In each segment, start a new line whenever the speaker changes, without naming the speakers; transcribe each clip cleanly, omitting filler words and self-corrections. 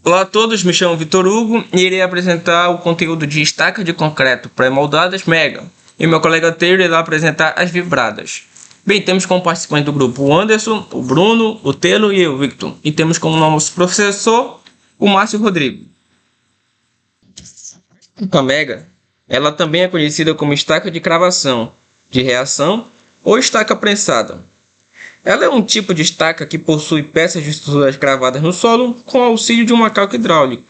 Olá a todos, me chamo Vitor Hugo e irei apresentar o conteúdo de estaca de concreto pré-moldadas Mega. E meu colega Taylor irá apresentar as vibradas. Bem, temos como participantes do grupo o Anderson, o Bruno, o Telo e o Victor. E temos como nosso professor o Márcio Rodrigo. A Mega, ela também é conhecida como estaca de cravação, de reação ou estaca prensada. Ela é um tipo de estaca que possui peças de estruturas cravadas no solo com auxílio de um macaco hidráulico.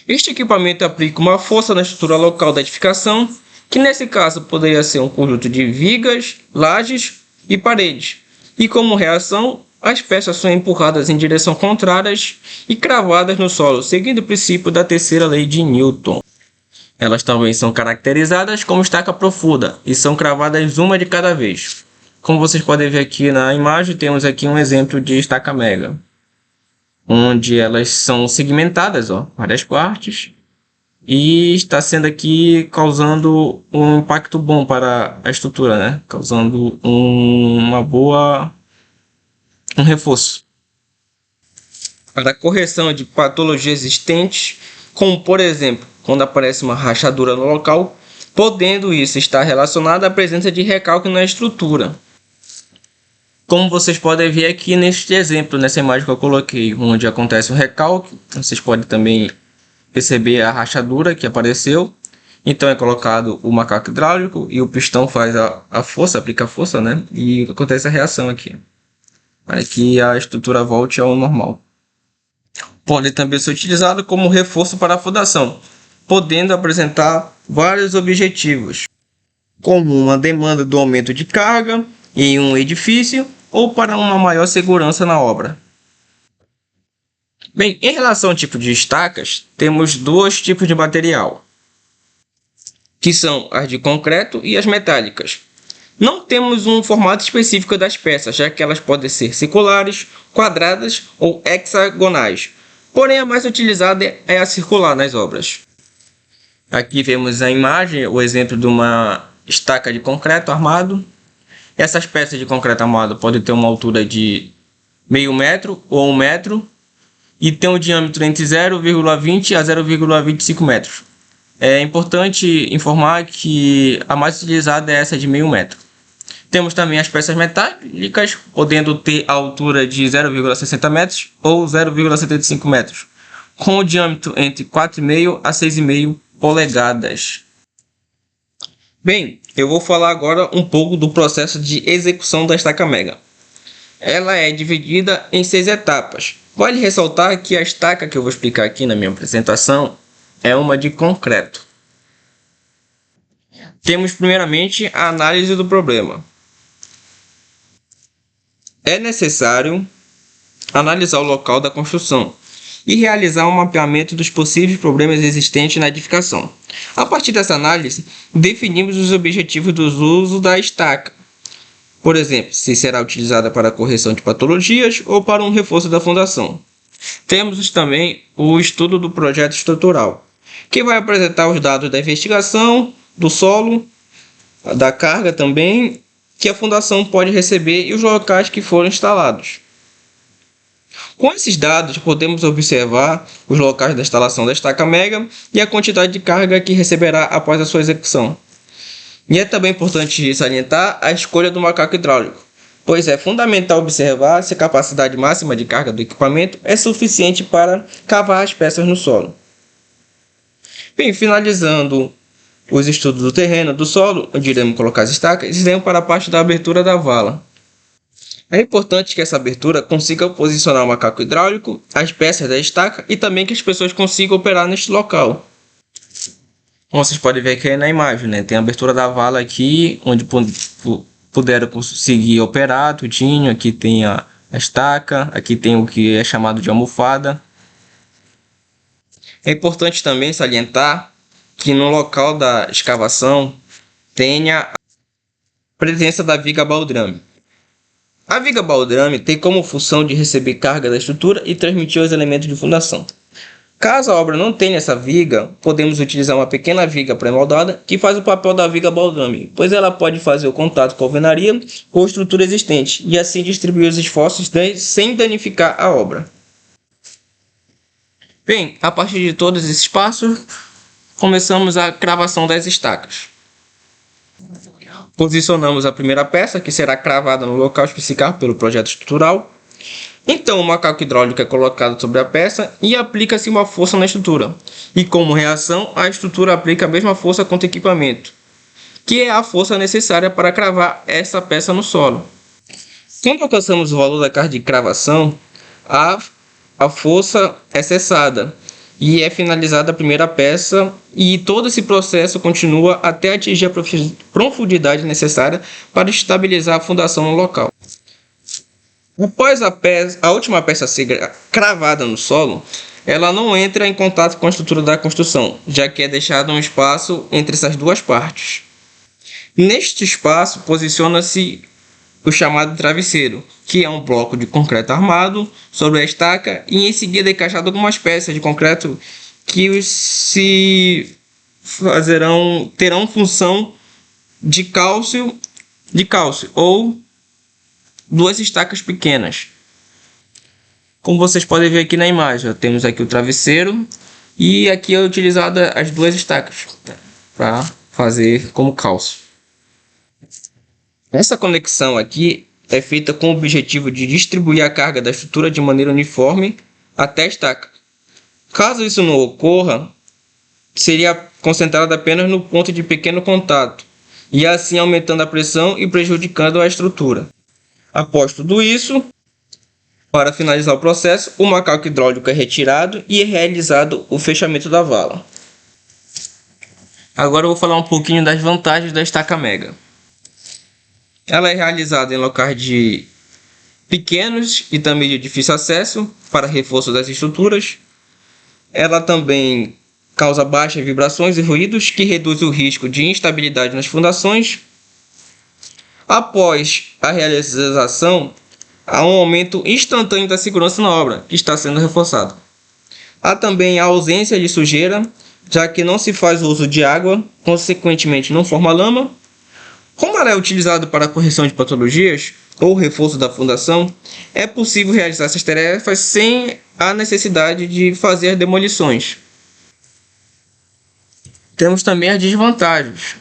Este equipamento aplica uma força na estrutura local da edificação, que nesse caso poderia ser um conjunto de vigas, lajes e paredes, e como reação, as peças são empurradas em direção contrárias e cravadas no solo, seguindo o princípio da terceira lei de Newton. Elas também são caracterizadas como estaca profunda e são cravadas uma de cada vez. Como vocês podem ver aqui na imagem, temos aqui um exemplo de estaca Mega, onde elas são segmentadas, várias partes, e está sendo aqui causando um impacto bom para a estrutura, né? Causando um reforço. Para a correção de patologias existentes, como por exemplo, quando aparece uma rachadura no local, podendo isso estar relacionado à presença de recalque na estrutura. Como vocês podem ver aqui neste exemplo, nessa imagem que eu coloquei, onde acontece um recalque, vocês podem também perceber a rachadura que apareceu. Então é colocado o macaco hidráulico e o pistão faz a força, aplica a força, né? E acontece a reação aqui, para que a estrutura volte ao normal. Pode também ser utilizado como reforço para a fundação, podendo apresentar vários objetivos, como uma demanda do aumento de carga em um edifício ou para uma maior segurança na obra. Bem, em relação ao tipo de estacas, temos dois tipos de material, que são as de concreto e as metálicas. Não temos um formato específico das peças, já que elas podem ser circulares, quadradas ou hexagonais. Porém, a mais utilizada é a circular nas obras. Aqui vemos a imagem, o exemplo de uma estaca de concreto armado. Essas peças de concreto armado podem ter uma altura de meio metro ou 1 metro e tem um diâmetro entre 0,20 a 0,25 metros. É importante informar que a mais utilizada é essa de meio metro. Temos também as peças metálicas, podendo ter a altura de 0,60 metros ou 0,75 metros, com o diâmetro entre 4,5 a 6,5 polegadas. Bem, eu vou falar agora um pouco do processo de execução da estaca Mega. Ela é dividida em 6 etapas. Vale ressaltar que a estaca que eu vou explicar aqui na minha apresentação é uma de concreto. Temos primeiramente a análise do problema. É necessário analisar o local da construção e realizar um mapeamento dos possíveis problemas existentes na edificação. A partir dessa análise, definimos os objetivos do uso da estaca. Por exemplo, se será utilizada para a correção de patologias ou para um reforço da fundação. Temos também o estudo do projeto estrutural, que vai apresentar os dados da investigação, do solo, da carga também, que a fundação pode receber e os locais que foram instalados. Com esses dados, podemos observar os locais da instalação da estaca Mega e a quantidade de carga que receberá após a sua execução. E é também importante salientar a escolha do macaco hidráulico, pois é fundamental observar se a capacidade máxima de carga do equipamento é suficiente para cavar as peças no solo. Bem, finalizando os estudos do terreno, do solo, onde iremos colocar as estacas, iremos para a parte da abertura da vala. É importante que essa abertura consiga posicionar o macaco hidráulico, as peças da estaca e também que as pessoas consigam operar neste local. Como vocês podem ver aqui na imagem, né? Tem a abertura da vala aqui, onde puderam conseguir operar tudinho. Aqui tem a estaca, aqui tem o que é chamado de almofada. É importante também salientar que no local da escavação tenha a presença da viga baldrame. A viga baldrame tem como função de receber carga da estrutura e transmitir os elementos de fundação. Caso a obra não tenha essa viga, podemos utilizar uma pequena viga pré-moldada que faz o papel da viga baldrame, pois ela pode fazer o contato com a alvenaria ou estrutura existente e assim distribuir os esforços sem danificar a obra. Bem, a partir de todos esses passos, começamos a cravação das estacas. Posicionamos a primeira peça, que será cravada no local especificado pelo projeto estrutural. Então, o macaco hidráulico é colocado sobre a peça e aplica-se uma força na estrutura. E como reação, a estrutura aplica a mesma força contra o equipamento, que é a força necessária para cravar essa peça no solo. Quando alcançamos o valor da carga de cravação, a força é cessada e é finalizada a primeira peça, e todo esse processo continua até atingir a profundidade necessária para estabilizar a fundação no local. Após a última peça ser cravada no solo, ela não entra em contato com a estrutura da construção, já que é deixado um espaço entre essas duas partes. Neste espaço posiciona-se o chamado travesseiro, que é um bloco de concreto armado sobre a estaca e em seguida encaixado algumas peças de concreto que terão função de cálcio ou duas estacas pequenas. Como vocês podem ver aqui na imagem, temos aqui o travesseiro e aqui é utilizada as duas estacas para fazer como cálcio. Essa conexão aqui é feita com o objetivo de distribuir a carga da estrutura de maneira uniforme até a estaca. Caso isso não ocorra, seria concentrada apenas no ponto de pequeno contato, e assim aumentando a pressão e prejudicando a estrutura. Após tudo isso, para finalizar o processo, o macaco hidráulico é retirado e é realizado o fechamento da vala. Agora eu vou falar um pouquinho das vantagens da estaca Mega. Ela é realizada em locais pequenos e também de difícil acesso para reforço das estruturas. Ela também causa baixas vibrações e ruídos, que reduz o risco de instabilidade nas fundações. Após a realização, há um aumento instantâneo da segurança na obra, que está sendo reforçado. Há também a ausência de sujeira, já que não se faz uso de água, consequentemente não forma lama. Como ela é utilizada para a correção de patologias ou reforço da fundação, é possível realizar essas tarefas sem a necessidade de fazer demolições. Temos também as desvantagens.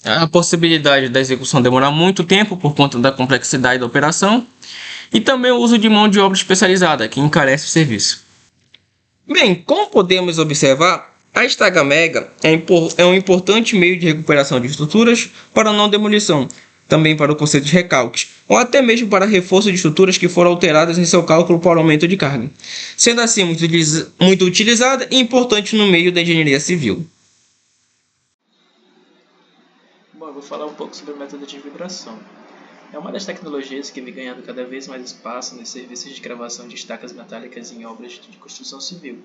A possibilidade da execução demorar muito tempo por conta da complexidade da operação e também o uso de mão de obra especializada, que encarece o serviço. Bem, como podemos observar, a estaca Mega é um importante meio de recuperação de estruturas para não demolição, também para o conceito de recalques, ou até mesmo para reforço de estruturas que foram alteradas em seu cálculo por aumento de carga, sendo assim muito utilizada e importante no meio da engenharia civil.
Bom, eu vou falar um pouco sobre o método de vibração. É uma das tecnologias que vem ganhando cada vez mais espaço nos serviços de gravação de estacas metálicas em obras de construção civil,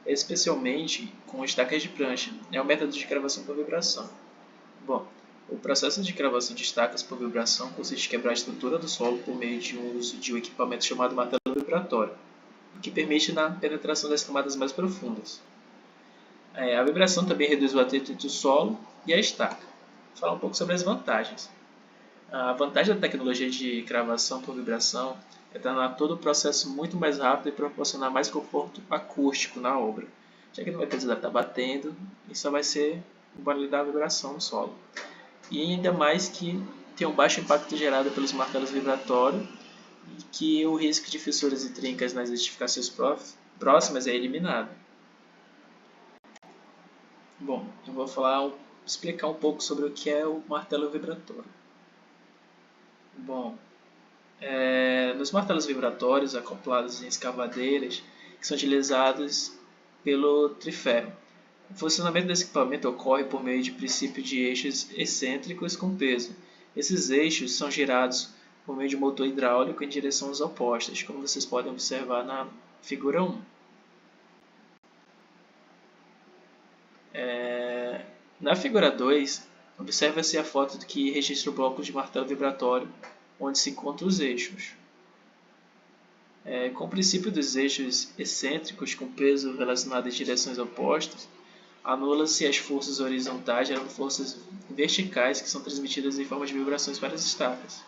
especialmente com estacas de prancha. É o método de gravação por vibração. Bom, o processo de gravação de estacas por vibração consiste em quebrar a estrutura do solo por meio de um uso de um equipamento chamado martelo vibratório, que permite a penetração das camadas mais profundas. A vibração também reduz o atrito entre o solo e a estaca. Vou falar um pouco sobre as vantagens. A vantagem da tecnologia de gravação por vibração é tornar todo o processo muito mais rápido e proporcionar mais conforto acústico na obra, já que não vai precisar estar batendo e só vai ser o barulho da vibração no solo. E ainda mais que tem um baixo impacto gerado pelos martelos vibratórios e que o risco de fissuras e trincas nas edificações próximas é eliminado. Bom, eu vou explicar um pouco sobre o que é o martelo vibratório. Bom, nos martelos vibratórios acoplados em escavadeiras, que são utilizados pelo triferro. O funcionamento desse equipamento ocorre por meio de princípio de eixos excêntricos com peso. Esses eixos são girados por meio de motor hidráulico em direções opostas, como vocês podem observar na figura 1. Na figura 2, observa-se a foto que registra o bloco de martelo vibratório, onde se encontram os eixos. Com o princípio dos eixos excêntricos com peso relacionado em direções opostas, anula-se as forças horizontais, gerando forças verticais que são transmitidas em forma de vibrações para as estacas.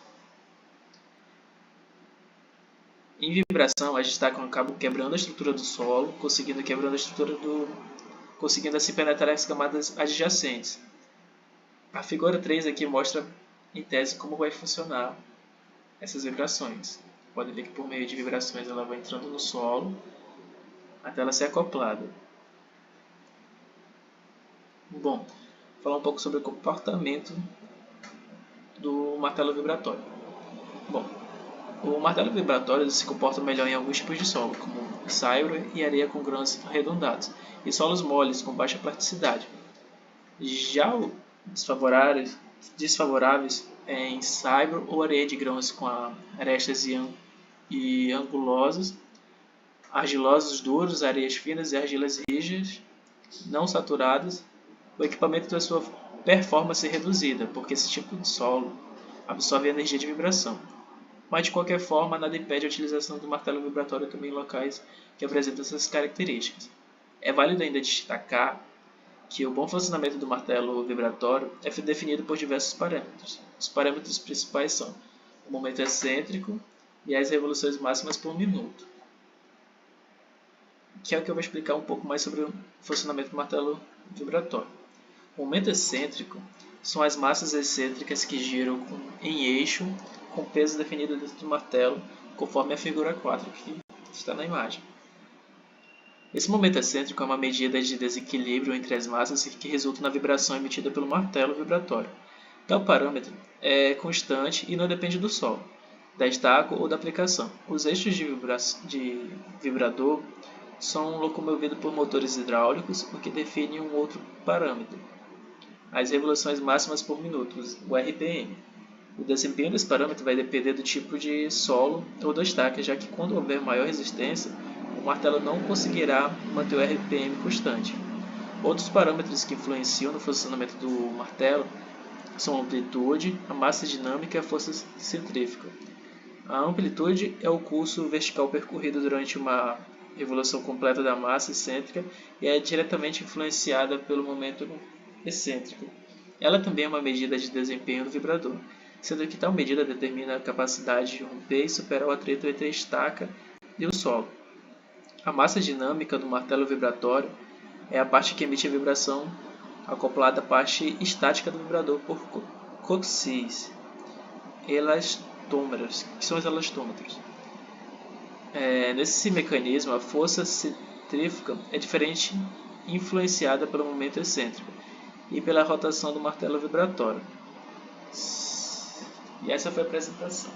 Em vibração, as estacas acabam quebrando a estrutura do solo, conseguindo assim penetrar as camadas adjacentes. A figura 3 aqui mostra, em tese, como vai funcionar essas vibrações. Pode ver que por meio de vibrações ela vai entrando no solo até ela ser acoplada. Bom, vou falar um pouco sobre o comportamento do martelo vibratório. Bom, o martelo vibratório se comporta melhor em alguns tipos de solo, como saibro e areia com grãos arredondados, e solos moles com baixa plasticidade. Já os desfavoráveis em saibro ou areia de grãos com arestas e angulosas, argilosos duros, areias finas e argilas rígidas, não saturadas, o equipamento tem sua performance reduzida, porque esse tipo de solo absorve a energia de vibração. Mas de qualquer forma, nada impede a utilização do martelo vibratório também em locais que apresentam essas características. É válido ainda destacar que o bom funcionamento do martelo vibratório é definido por diversos parâmetros. Os parâmetros principais são o momento excêntrico e as revoluções máximas por minuto, que é o que eu vou explicar um pouco mais sobre o funcionamento do martelo vibratório. O momento excêntrico são as massas excêntricas que giram em eixo com peso definido dentro do martelo, conforme a figura 4 que está na imagem. Esse momento excêntrico é uma medida de desequilíbrio entre as massas que resulta na vibração emitida pelo martelo vibratório. Tal parâmetro é constante e não depende do solo, da estaca ou da aplicação. Os eixos de vibrador são locomovidos por motores hidráulicos, o que define um outro parâmetro, as revoluções máximas por minuto, o RPM. O desempenho desse parâmetro vai depender do tipo de solo ou da estaca, já que quando houver maior resistência, o martelo não conseguirá manter o RPM constante. Outros parâmetros que influenciam no funcionamento do martelo são a amplitude, a massa dinâmica e a força centrífuga. A amplitude é o curso vertical percorrido durante uma revolução completa da massa excêntrica e é diretamente influenciada pelo momento excêntrico. Ela também é uma medida de desempenho do vibrador, sendo que tal medida determina a capacidade de romper e superar o atrito entre a estaca e o solo. A massa dinâmica do martelo vibratório é a parte que emite a vibração acoplada à parte estática do vibrador por coxis, elastômetros, que são os elastômetros. Nesse mecanismo, a força centrífuga é diferente influenciada pelo momento excêntrico e pela rotação do martelo vibratório. E essa foi a apresentação.